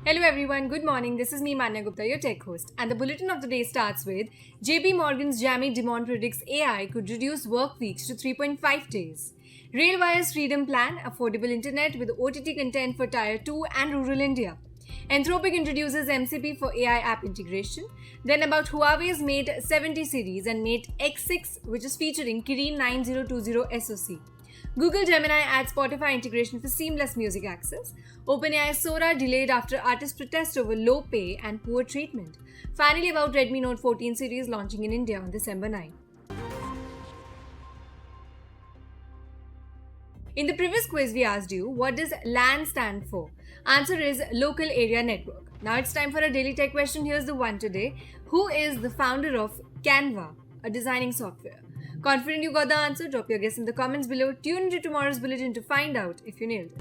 Hello everyone, good morning. This is me Manya Gupta, your tech host, and the bulletin of the day starts with JP Morgan's Jamie Dimon predicts AI could reduce work weeks to 3.5 days. Railwire's Freedom Plan, affordable internet with OTT content for Tier 2 and rural India. Anthropic introduces MCP for AI app integration. Then about Huawei's Mate 70 series and Mate X6, which is featuring Kirin 9020 SoC. Google Gemini adds Spotify integration for seamless music access. OpenAI Sora delayed after artists protest over low pay and poor treatment. Finally, about Redmi Note 14 series launching in India on December 9. In the previous quiz, we asked you, what does LAN stand for? Answer is Local Area Network. Now it's time for a daily tech question. Here's the one today. Who is the founder of Canva, a designing software? Confident you got the answer? Drop your guess in the comments below. Tune into tomorrow's bulletin to find out if you nailed it.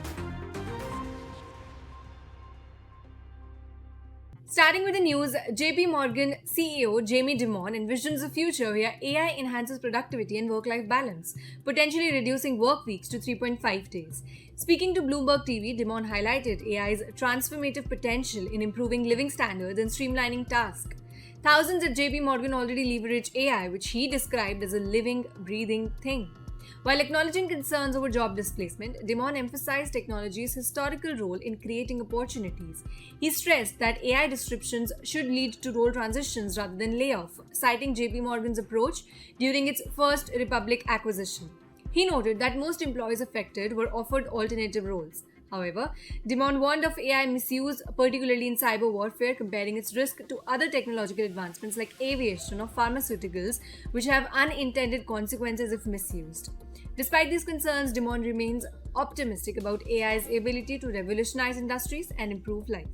Starting with the news, JP Morgan CEO Jamie Dimon envisions a future where AI enhances productivity and work-life balance, potentially reducing work weeks to 3.5 days. Speaking to Bloomberg TV, Dimon highlighted AI's transformative potential in improving living standards and streamlining tasks. Thousands at JP Morgan already leverage AI, which he described as a living, breathing thing. While acknowledging concerns over job displacement, Dimon emphasized technology's historical role in creating opportunities. He stressed that AI disruptions should lead to role transitions rather than layoff, citing JP Morgan's approach during its First Republic acquisition. He noted that most employees affected were offered alternative roles. However, Dimon warned of AI misuse, particularly in cyber warfare, comparing its risk to other technological advancements like aviation or pharmaceuticals, which have unintended consequences if misused. Despite these concerns, Dimon remains optimistic about AI's ability to revolutionize industries and improve life.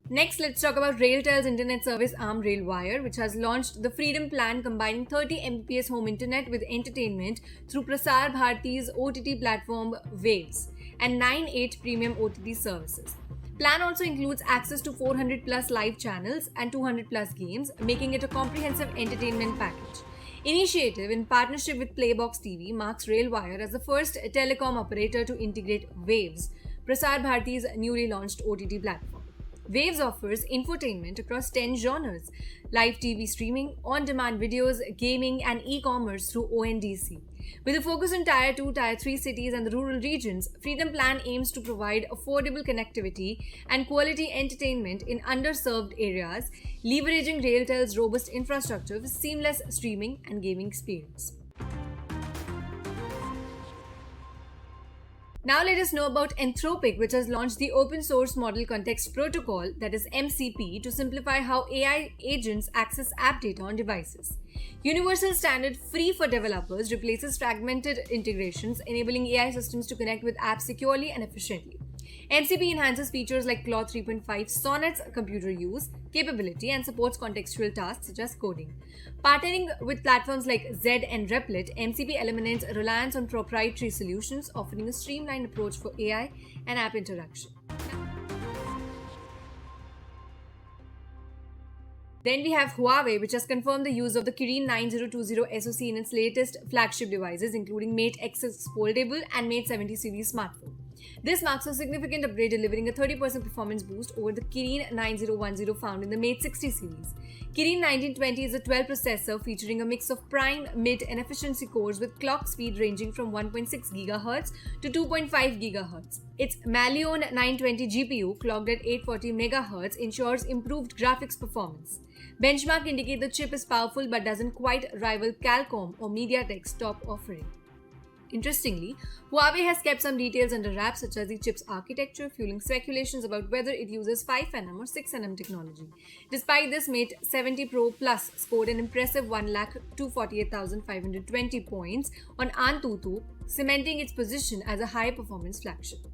Next, let's talk about RailTel's internet service arm Railwire, which has launched the Freedom Plan combining 30 Mbps home internet with entertainment through Prasar Bharati's OTT platform Waves and 9/8 premium OTT services. Plan also includes access to 400 plus live channels and 200 plus games, making it a comprehensive entertainment package. Initiative in partnership with Playbox TV marks Railwire as the first telecom operator to integrate Waves, Prasar Bharati's newly launched OTT platform. Waves offers infotainment across 10 genres: live TV streaming, on-demand videos, gaming, and e-commerce through ONDC. With a focus on Tier 2, Tier 3 cities and the rural regions, Freedom Plan aims to provide affordable connectivity and quality entertainment in underserved areas, leveraging RailTel's robust infrastructure for seamless streaming and gaming experience. Now let us know about Anthropic, which has launched the Open Source Model Context Protocol, that is MCP, to simplify how AI agents access app data on devices. Universal Standard Free for Developers replaces fragmented integrations, enabling AI systems to connect with apps securely and efficiently. MCP enhances features like Claude 3.5 Sonnet's computer use capability and supports contextual tasks such as coding. Partnering with platforms like Zed and Replit, MCP eliminates reliance on proprietary solutions, offering a streamlined approach for AI and app interaction. Then we have Huawei, which has confirmed the use of the Kirin 9020 SoC in its latest flagship devices, including Mate X6 Foldable and Mate 70 series smartphone. This marks a significant upgrade, delivering a 30% performance boost over the Kirin 9010 found in the Mate 60 series. Kirin 1920 is a 12 processor featuring a mix of prime, mid, and efficiency cores with clock speed ranging from 1.6 GHz to 2.5 GHz. Its Malion 920 GPU, clocked at 840 MHz, ensures improved graphics performance. Benchmark indicate the chip is powerful but doesn't quite rival Qualcomm or MediaTek's top offering. Interestingly, Huawei has kept some details under wraps, such as the chip's architecture, fueling speculations about whether it uses 5nm or 6nm technology. Despite this, Mate 70 Pro Plus scored an impressive 1,248,520 points on Antutu, cementing its position as a high-performance flagship.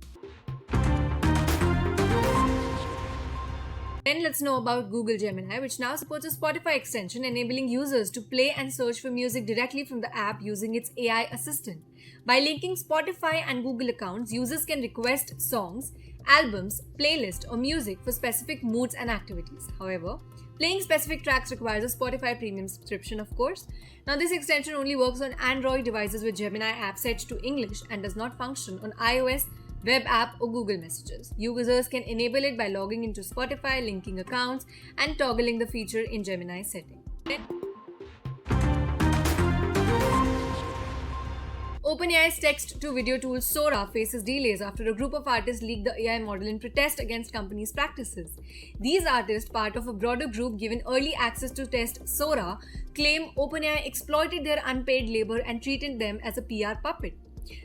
Then let's know about Google Gemini, which now supports a Spotify extension, enabling users to play and search for music directly from the app using its AI assistant. By linking Spotify and Google accounts, users can request songs, albums, playlists, or music for specific moods and activities. However, playing specific tracks requires a Spotify premium subscription, of course. Now, this extension only works on Android devices with Gemini app set to English and does not function on iOS, web app, or Google Messages. Users can enable it by logging into Spotify, linking accounts, and toggling the feature in Gemini settings. OpenAI's text-to-video tool Sora faces delays after a group of artists leaked the AI model in protest against company's practices. These artists, part of a broader group given early access to test Sora, claim OpenAI exploited their unpaid labor and treated them as a PR puppet.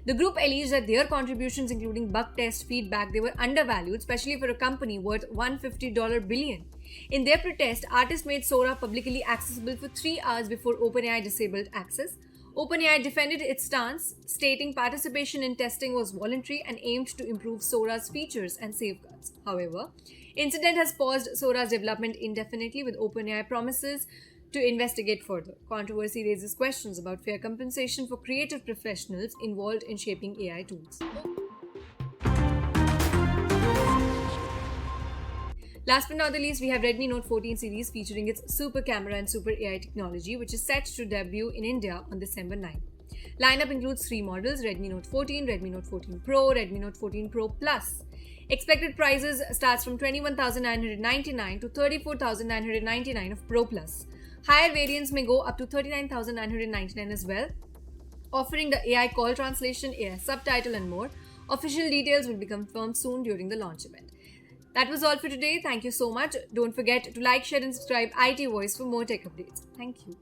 The group alleged that their contributions, including bug test feedback, they were undervalued, especially for a company worth $150 billion. In their protest, artists made Sora publicly accessible for 3 hours before OpenAI disabled access. OpenAI defended its stance, stating participation in testing was voluntary and aimed to improve Sora's features and safeguards. However, incident has paused Sora's development indefinitely, with OpenAI promises to investigate further. Controversy raises questions about fair compensation for creative professionals involved in shaping AI tools. Last but not the least, we have Redmi Note 14 series featuring its super camera and super AI technology, which is set to debut in India on December 9. Lineup includes 3 models: Redmi Note 14, Redmi Note 14 Pro, Redmi Note 14 Pro Plus. Expected prices starts from $21,999 to $34,999 of Pro Plus. Higher variants may go up to $39,999 as well, offering the AI call translation, AI subtitle, and more. Official details will be confirmed soon during the launch event. That was all for today. Thank you so much. Don't forget to like, share, and subscribe IT Voice for more tech updates. Thank you.